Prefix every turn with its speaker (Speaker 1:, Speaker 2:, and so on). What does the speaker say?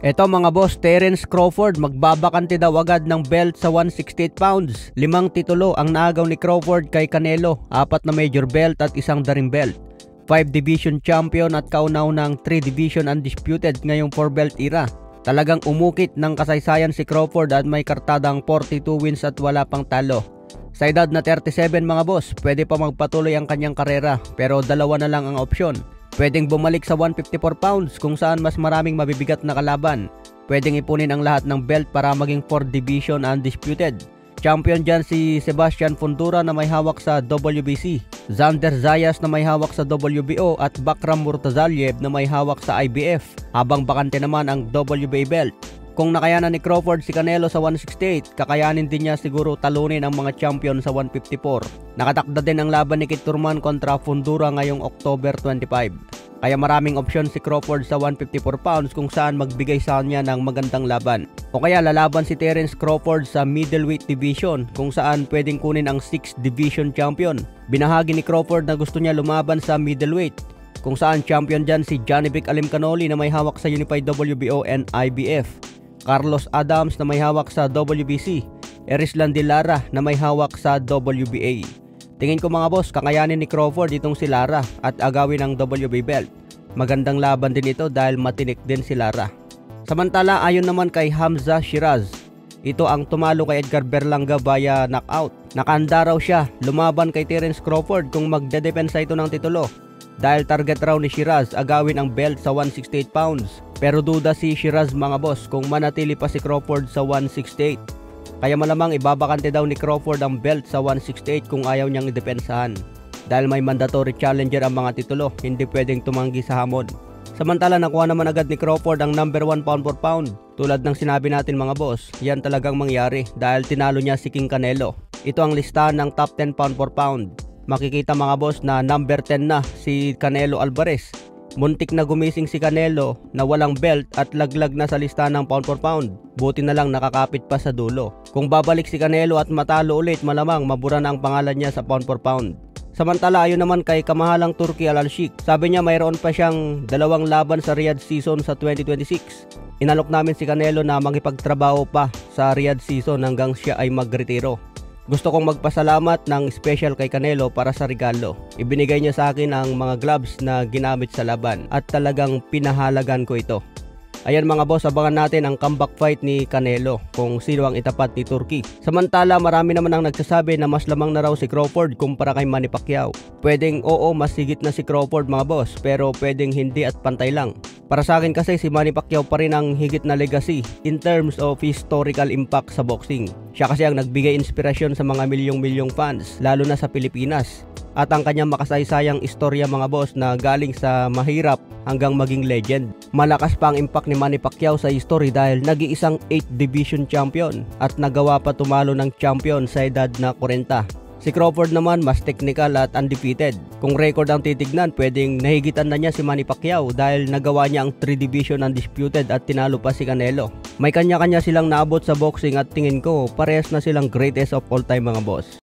Speaker 1: Eto mga boss, Terence Crawford magbabakante daw agad ng belt sa 168 pounds. 5 titulo ang naagaw ni Crawford kay Canelo, 4 na major belt at 1 daring belt. 5 division champion at kaunaw ng 3 division undisputed ngayong 4 belt era. Talagang umukit ng kasaysayan si Crawford at may kartadang 42 wins at wala pang talo. Sa edad na 37 mga boss, pwede pa magpatuloy ang kanyang karera pero dalawa na lang ang opsyon. Pwedeng bumalik sa 154 pounds kung saan mas maraming mabibigat na kalaban. Pwedeng ipunin ang lahat ng belt para maging 4 division undisputed. Champion dyan si Sebastian Fundora na may hawak sa WBC, Xander Zayas na may hawak sa WBO at Bakram Murtazaliev na may hawak sa IBF, habang bakante naman ang WBA belt. Kung nakayanan ni Crawford si Canelo sa 168, kakayanin din niya siguro talunin ang mga champion sa 154. Nakatakda din ang laban ni Kit Thurman kontra Fundora ngayong October 25. Kaya maraming opsyon si Crawford sa 154 pounds kung saan magbigay sa kanya ng magandang laban. O kaya lalaban si Terence Crawford sa middleweight division kung saan pwedeng kunin ang 6th division champion. Binahagi ni Crawford na gusto niya lumaban sa middleweight kung saan champion dyan si Johnny Vic Alimcanoli na may hawak sa Unified WBO and IBF, Carlos Adams na may hawak sa WBC, Erislan de Lara na may hawak sa WBA. Tingin ko mga boss, kakayanin ni Crawford itong si Lara at agawin ang WBA belt. Magandang laban din ito dahil matinik din si Lara. Samantala ayon naman kay Hamza Shiraz, ito ang tumalo kay Edgar Berlanga via knockout. Nakahanda raw siya lumaban kay Terence Crawford kung magdedepensa ito ng titulo. Dahil target raw ni Shiraz agawin ang belt sa 168 pounds. Pero duda si Shiraz mga boss kung manatili pa si Crawford sa 168. Kaya malamang ibabakante daw ni Crawford ang belt sa 168 kung ayaw niyang idepensahan. Dahil may mandatory challenger ang mga titulo, hindi pwedeng tumanggi sa hamon. Samantala nakuha naman agad ni Crawford ang number 1 pound for pound. Tulad ng sinabi natin mga boss, yan talagang mangyari dahil tinalo niya si King Canelo. Ito ang listahan ng top 10 pound for pound. Makikita mga boss na number 10 na si Canelo Alvarez. Muntik na gumising si Canelo na walang belt at laglag na sa listahan ng pound for pound. Buti na lang nakakapit pa sa dulo. Kung babalik si Canelo at matalo ulit, malamang mabura na ang pangalan niya sa pound for pound. Samantala ayon naman kay kamahalang Turki Al-Sheikh, sabi niya mayroon pa siyang 2 laban sa Riyadh season sa 2026. Inalok namin si Canelo na makipagtrabaho pa sa Riyadh season hanggang siya ay magretiro. Gusto kong magpasalamat ng special kay Canelo para sa regalo. Ibinigay niya sa akin ang mga gloves na ginamit sa laban at talagang pinahalagan ko ito. Ayan mga boss, abangan natin ang comeback fight ni Canelo kung sino ang itapat ni Turki. Samantala marami naman ang nagsasabi na mas lamang na raw si Crawford kumpara kay Manny Pacquiao. Pwedeng oo, mas higit na si Crawford mga boss, pero pwedeng hindi at pantay lang. Para sa akin kasi si Manny Pacquiao pa rin ang higit na legacy in terms of historical impact sa boxing. Siya kasi ang nagbigay inspirasyon sa mga milyong-milyong fans, lalo na sa Pilipinas. At ang kanyang makasaysayang istorya mga boss na galing sa mahirap hanggang maging legend. Malakas pa ang impact ni Manny Pacquiao sa history dahil nag-iisang 8th division champion at nagawa pa tumalo ng champion sa edad na 40. Si Crawford naman mas technical at undefeated. Kung record ang titignan, pwedeng nahigitan na niya si Manny Pacquiao dahil nagawa niya ang 3 division undisputed at tinalo pa si Canelo. May kanya-kanya silang naabot sa boxing at tingin ko parehas na silang greatest of all time mga boss.